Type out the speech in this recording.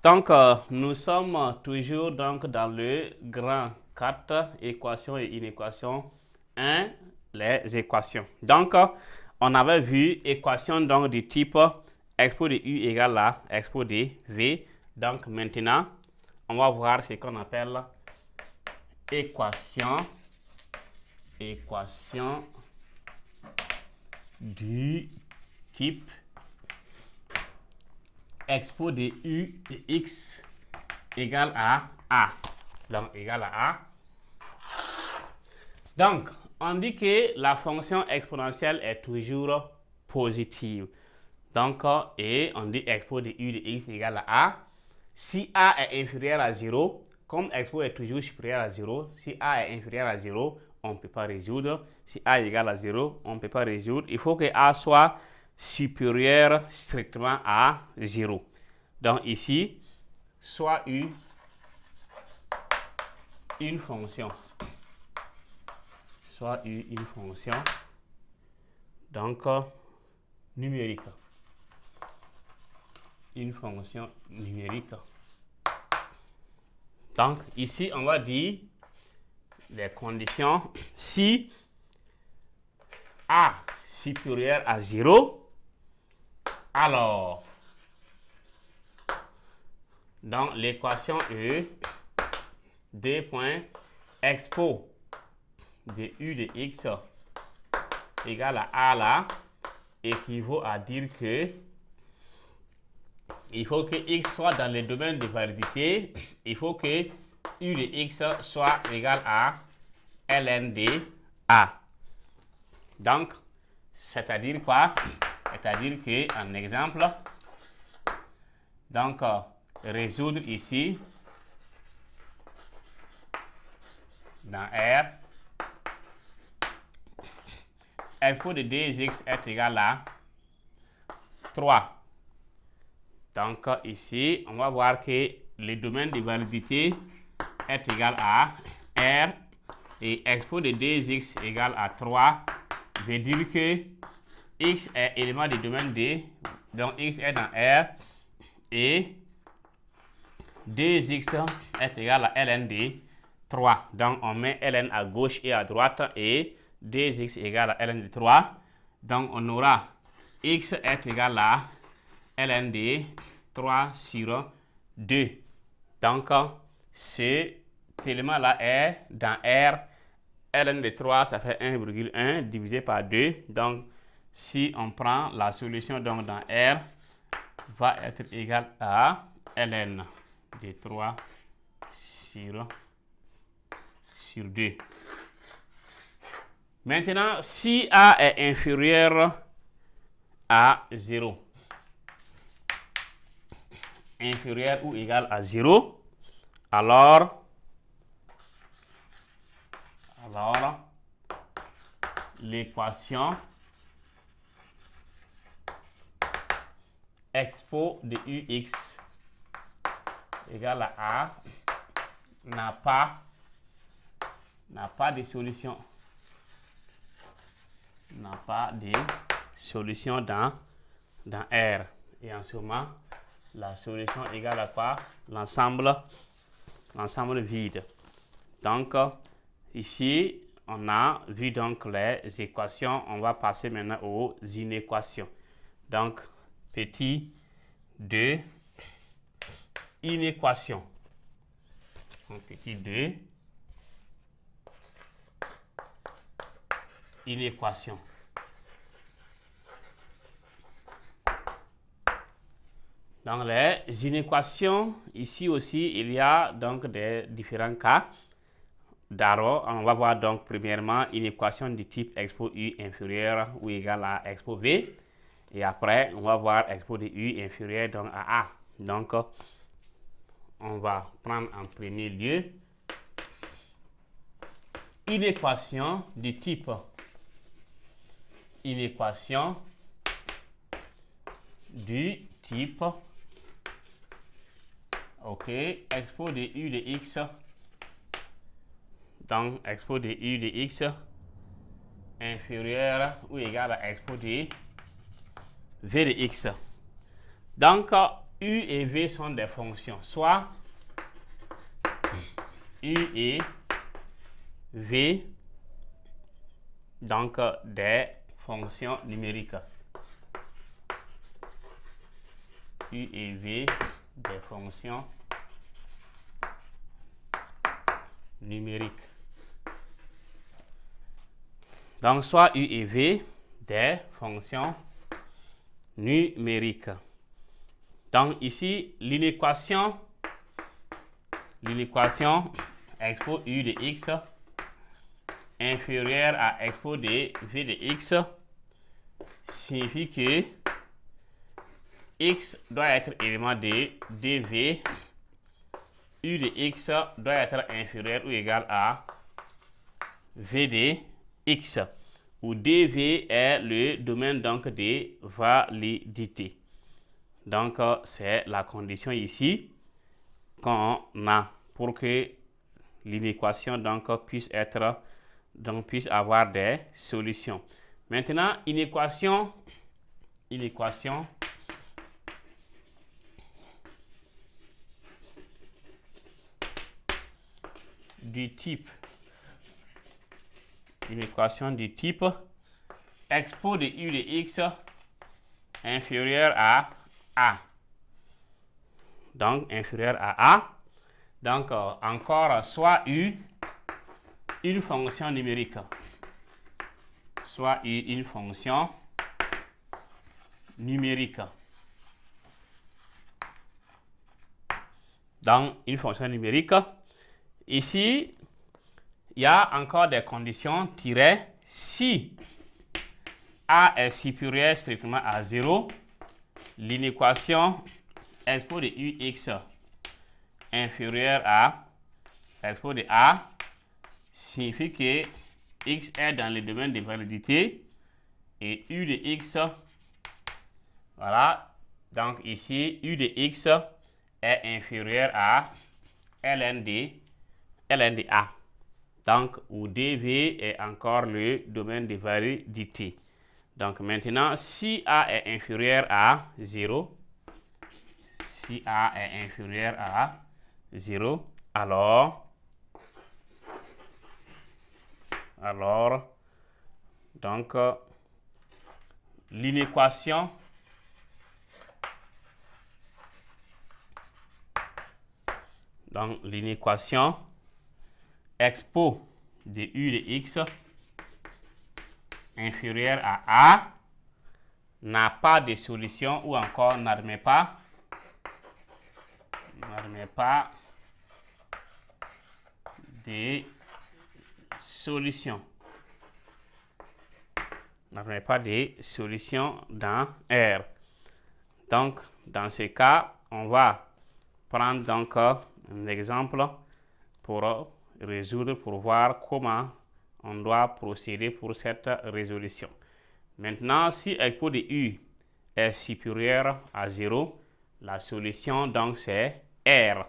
Donc, nous sommes toujours donc, dans le grand 4, équations et inéquations 1, les équations. Donc, on avait vu équation donc, du type expo de U égale à expo de V. Donc, maintenant, on va voir ce qu'on appelle équation du type expo de U de X égale à A. Donc, égale à A. Donc, on dit que la fonction exponentielle est toujours positive. Donc, et on dit expo de U de X égale à A. Si A est inférieur à 0, comme expo est toujours supérieur à 0, si A est inférieur à 0, on ne peut pas résoudre. Si A est égal à 0, on ne peut pas résoudre. Il faut que A soit supérieur strictement à 0. Donc ici, soit U une fonction. Soit U une fonction. Donc, numérique. Une fonction numérique. Donc, ici, on va dire les conditions. Si A supérieur à 0, alors, dans l'équation E, 2 points expo de U de X égale à A là, équivaut à dire que il faut que X soit dans le domaine de validité, il faut que U de X soit égal à ln de A. Donc, c'est-à-dire quoi? C'est-à-dire qu'en exemple, donc, résoudre ici, dans R, expo de 2x est égal à 3. Donc, ici, on va voir que le domaine de validité est égal à R et expo de 2x égale à 3 veut dire que x est élément du domaine D, donc x est dans R et 2x est égal à ln de 3. Donc, on met ln à gauche et à droite et 2x égale à ln de 3. Donc, on aura x est égal à ln de 3 sur 2. Donc, cet élément-là est dans R. ln de 3, ça fait 1,1 divisé par 2. Donc, si on prend la solution donc dans R, va être égal à ln de 3 sur 2. Maintenant, si A est inférieur à 0, inférieur ou égal à 0, alors l'équation expo de UX égale à A n'a pas de solution. N'a pas de solution dans R. Et en ce moment, la solution égale à quoi? L'ensemble vide. Donc, ici, on a vu donc les équations. On va passer maintenant aux inéquations. Donc, petit 2, inéquation. Donc, petit 2, inéquation. Dans les inéquations, ici aussi, il y a donc des différents cas. D'abord, on va voir donc premièrement une équation du type expo U inférieur ou égal à expo V. Et après, on va voir expo de U inférieur donc à A. Donc, on va prendre en premier lieu une équation du type ok, expo de U de X, donc expo de U de X inférieur ou égal à expo de V de X. Donc, U et V sont des fonctions, soit U et V, donc des fonctions numériques. U et V, des fonctions numériques. Donc, soit U et V, des fonctions numériques. Donc, ici, l'inéquation expo U de x inférieur à expo de V de x signifie que x doit être élément de dv, U de x doit être inférieur ou égal à V de x, où dv est le domaine donc de validité. Donc, c'est la condition ici qu'on a pour que l'inéquation donc puisse avoir des solutions. Maintenant, une équation du type expo de U de x inférieur à A. Donc, inférieur à A. Donc, encore, soit U, une fonction numérique. Soit U, une fonction numérique. Donc, une fonction numérique. Ici, il y a encore des conditions tirées. Si A est supérieur strictement à 0, l'inéquation expo de Ux inférieur à expo de A signifie que x est dans le domaine de validité et U de x, voilà, donc ici U de x est inférieur à ln de A. Donc, où dv est encore le domaine de validité. Donc, maintenant, si A est inférieur à 0, alors, donc, l'inéquation expo de U de x inférieur à A n'a pas de solution ou encore n'admet pas de solution. N'admet pas de solution dans R. Donc, dans ce cas, on va prendre donc un exemple pour résoudre, pour voir comment on doit procéder pour cette résolution. Maintenant, si expo de U est supérieur à 0, la solution donc c'est R.